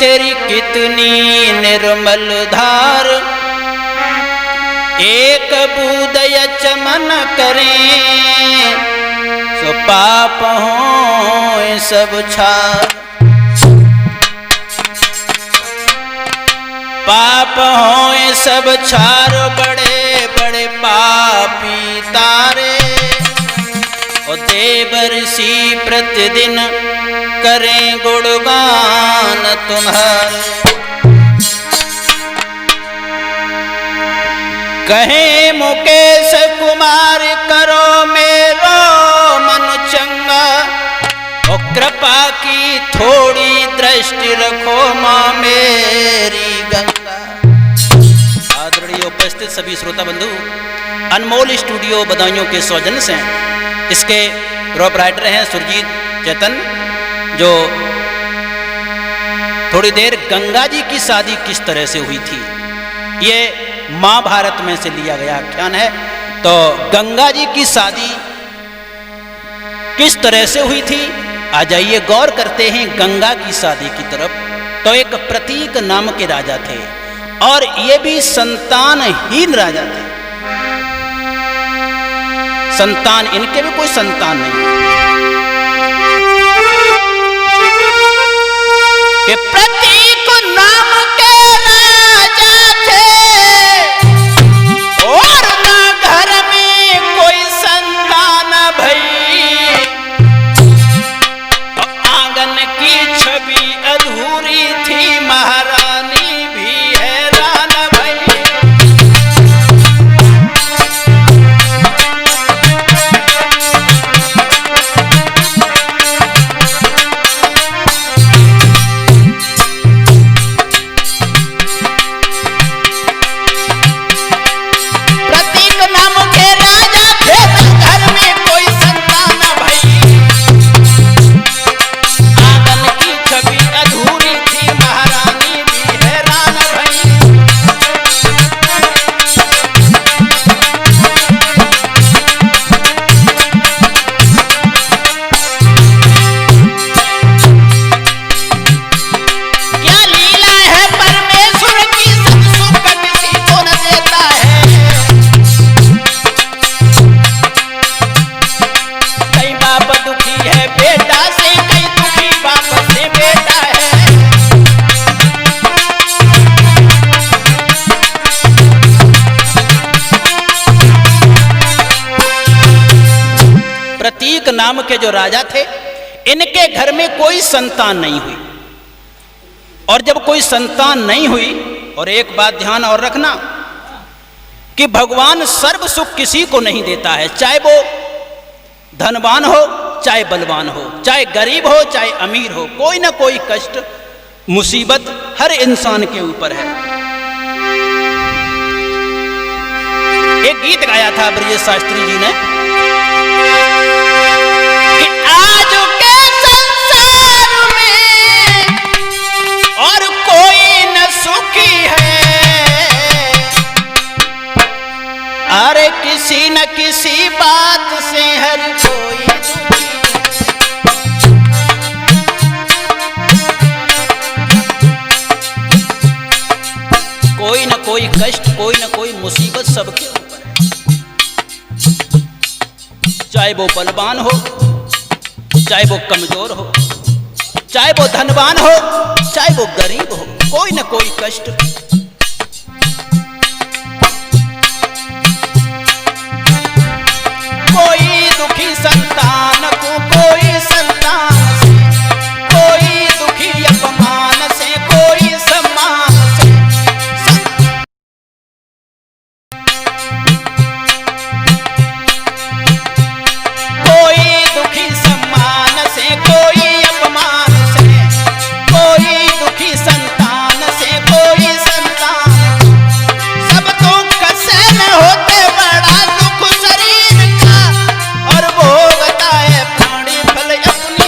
तेरी कितनी निर्मल धार, एक बूंद चमन करें सो पाप हों सब छार। पाप हों सब छार, बड़े बड़े पापी तारे। ओ देव ऋषि प्रतिदिन करें गुणगान तुम्हारे। कहे मुकेश कुमार करो मेरो मन चंगा, ओ कृपा की थोड़ी दृष्टि रखो माँ मेरी गंगा। आदरणीय उपस्थित सभी श्रोता बंधु, अनमोल स्टूडियो बदायूं के सौजन्य से इसके रॉप राइटर हैं सुरजीत चेतन, जो थोड़ी देर गंगा जी की शादी किस तरह से हुई थी, ये महाभारत में से लिया गया आख्यान है। तो गंगा जी की शादी किस तरह से हुई थी, आ जाइए गौर करते हैं गंगा की शादी की तरफ। तो एक प्रतीक नाम के राजा थे और ये भी संतानहीन राजा थे। संतान, इनके भी कोई संतान नहीं। ये प्रतीक नाम के राजा थे और ना घर में कोई संतान भई, आंगन की छवि अधूरी थी, महारानी भी हैरान भई। प्रतीक नाम के जो राजा थे, इनके घर में कोई संतान नहीं हुई। और जब कोई संतान नहीं हुई, और एक बात ध्यान और रखना कि भगवान सर्व सुख किसी को नहीं देता है, चाहे वो धनवान हो चाहे बलवान हो, चाहे गरीब हो चाहे अमीर हो, कोई ना कोई कष्ट मुसीबत हर इंसान के ऊपर है। एक गीत गाया था ब्रजेश शास्त्री जी ने कि आज के संसार में और कोई न सुखी है, अरे किसी न किसी बात से हर कोई दुखी है। कोई न कोई कष्ट, कोई न कोई मुसीबत सबके ऊपर है, चाहे वो बलवान हो चाहे वो कमजोर हो, चाहे वो धनवान हो चाहे वो गरीब हो, कोई न कोई कष्ट। कोई दुखी संतान को कोई संतान से, कोई दुखी अपमान से कोई सम्मान से। कोई दुखी सम्मान से कोई अपमान से, कोई दुखी संतान से कोई संतान। सब तो कसे में होते बड़ा दुख शरीर का, और भोगता है प्राणी फल अपनी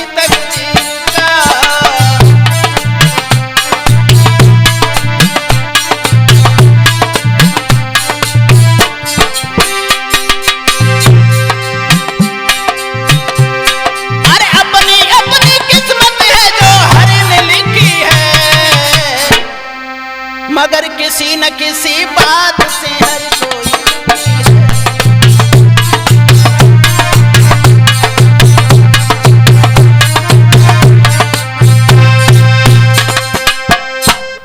मगर किसी न किसी बात से हर कोई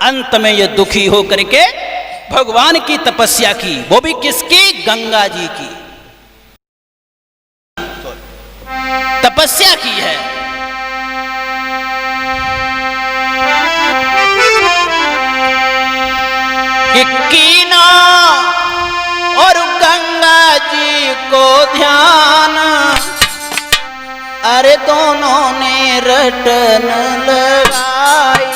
अंत में ये दुखी हो करके भगवान की तपस्या की, वो भी किसकी? गंगा जी की तपस्या की है। कि कीना और गंगा जी को ध्यान, अरे दोनों ने रटन लगाई।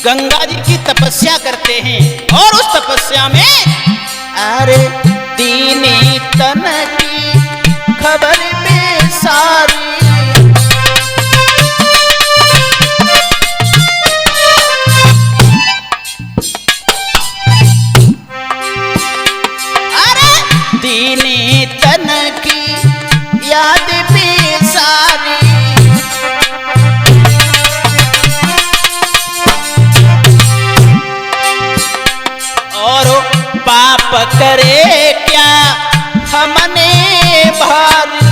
गंगा जी की तपस्या करते हैं और उस तपस्या में अरे दीनी तन की खबर में सारी, अरे दीनी तन की याद में सारी। पाप करे क्या हमने भारी,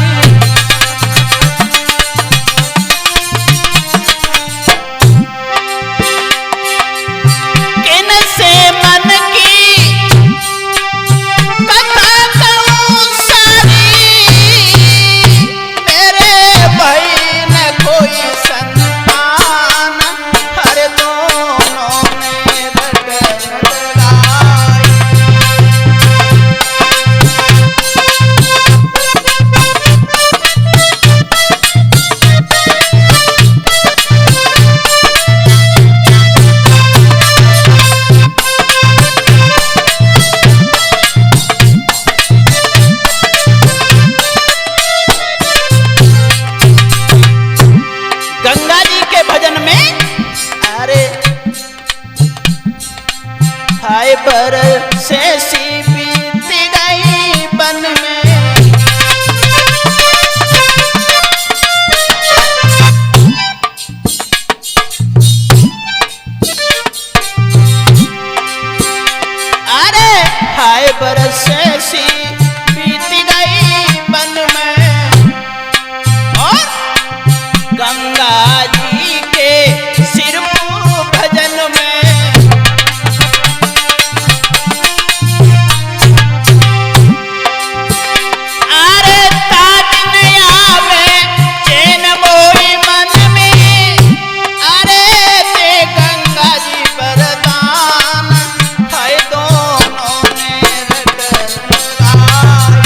किन से मन की कथा कहूं सारी, मेरे भाई न कोई संतान, हर दोनों ने रटन लगाई। गंगा जी के भजन में अरे हाय पर से सी बीत गई बन में, अरे हाय पर से सी बीत गई बन में, और गंगा जी के सिर भजन में अरे ताज न आवे चैन मोई मन में, अरे दे गंगा जी वरदान, हाय दोनों ने रटन लगाई।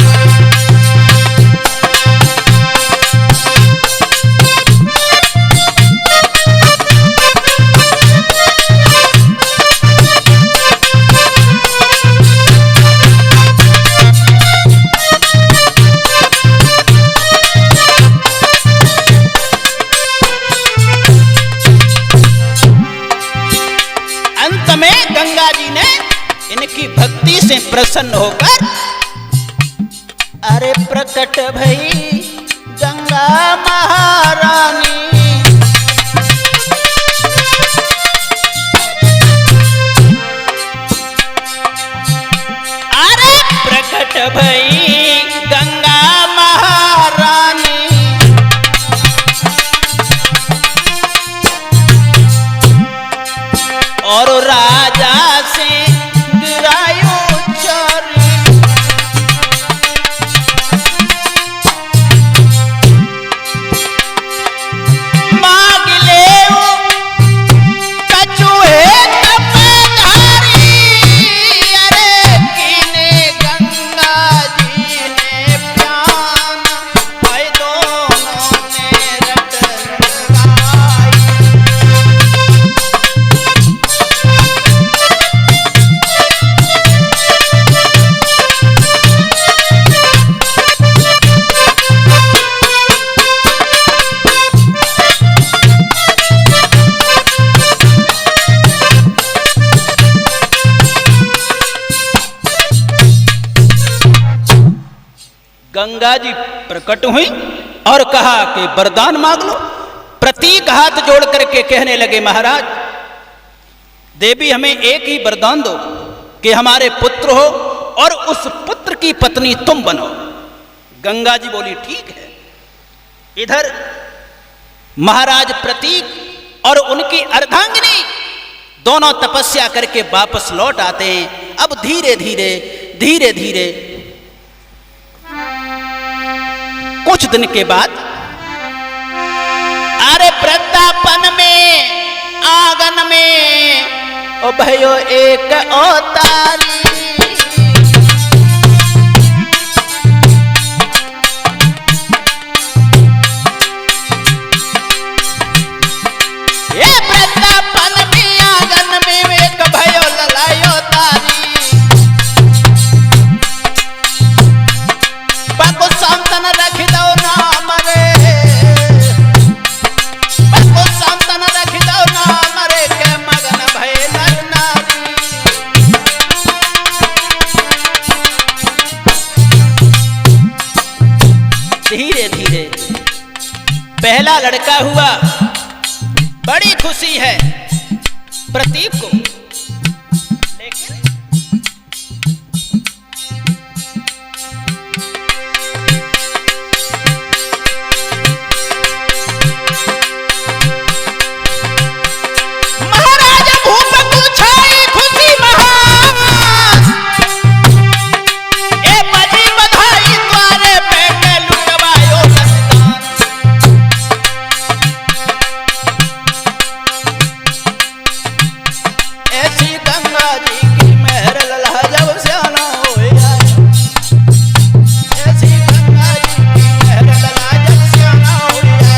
अंत में गंगा जी ने इनकी भक्ति से प्रसन्न होकर अरे प्रकट भई गंगा महारानी, अरे प्रकट भई गंगा महारानी, और राजा से गिरायो चोरी, मांग ले कछुए तपधारी, अरे कीने गंगा जी ने प्यान, भाई दोनों ने रटन लगाई। गंगा जी प्रकट हुई और कहा कि वरदान मांग लो। प्रतीक हाथ जोड़ करके कहने लगे, महाराज देवी हमें एक ही वरदान दो कि हमारे पुत्र हो और उस पुत्र की पत्नी तुम बनो। गंगा जी बोली ठीक है। इधर महाराज प्रतीक और उनकी अर्धांगिनी दोनों तपस्या करके वापस लौट आते हैं। अब धीरे धीरे धीरे धीरे कुछ दिन के बाद अरे वृंदावन में आंगन में ओ भयो एक अवतारी, ये वृंदावन में आंगन में एक भयो ललायो तारी, बाको संतन रख दो नाम रे, बाको संतन रख दो नाम रे के मगन भय नर नारी। धीरे धीरे पहला लड़का हुआ, बड़ी खुशी है प्रतीक को, लेकिन महाराज भूप को छाई खुशी महान, ए बजी बधाई द्वारे पे लुटवायो सस्तान। ऐसी गंगा जी की मेहर लल्हा जब स्याना होया, ऐसी गंगा जी की मेहर लल्हा जब स्याना होया।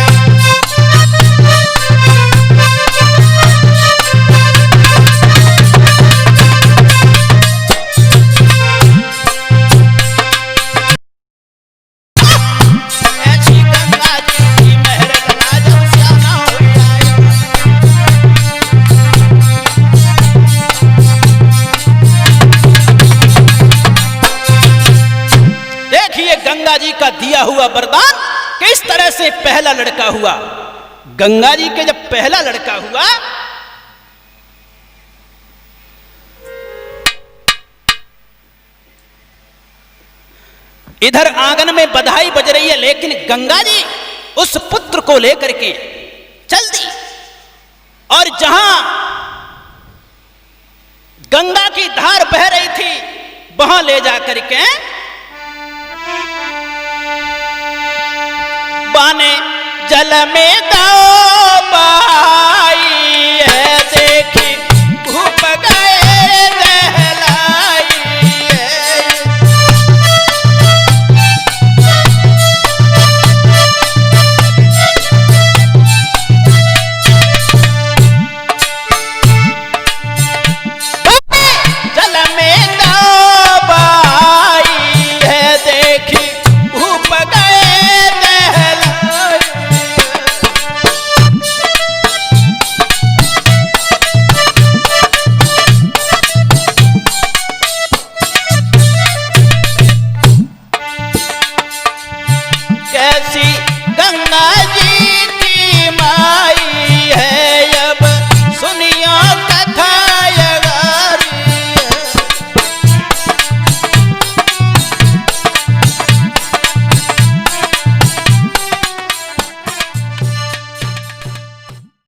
ऐसी गंगा जी की मेहर लल्हा जब स्याना होया। देखिए गंगा जी का दिया हुआ वरदान किस तरह से पहला लड़का हुआ। गंगा जी के जब पहला लड़का हुआ इधर आंगन में बधाई बज रही है, लेकिन गंगा जी उस पुत्र को लेकर के चल दी और जहां गंगा की धार बह रही थी वहां ले जाकर के बाने जल में दाओ बाई है, देखी भूप गए दहलाई है। जल में दाओ बाई है, देखी भूप गए दहलाई। कैसी गंगा